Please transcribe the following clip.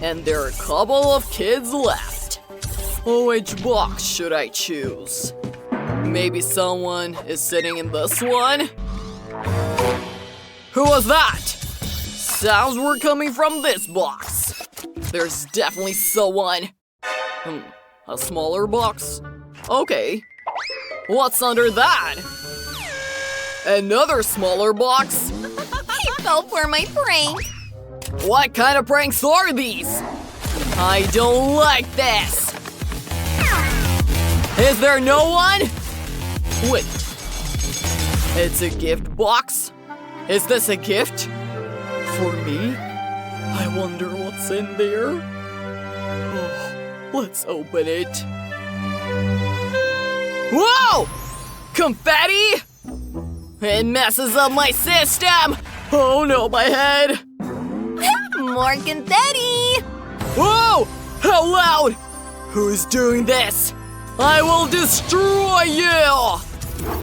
And there are a couple of kids left. Which box should I choose? Maybe someone is sitting in this one? Who was that? Sounds were coming from this box. There's definitely someone. A smaller box? Okay. What's under that? Another smaller box? I fell for my prank. What kind of pranks are these? I don't like this. Is there no one? Wait. It's a gift box? Is this a gift? For me? I wonder what's in there. Oh, let's open it. Whoa! Confetti? It messes up my system! Oh no, my head! More confetti! Whoa! How loud! Who's doing this? I will destroy you!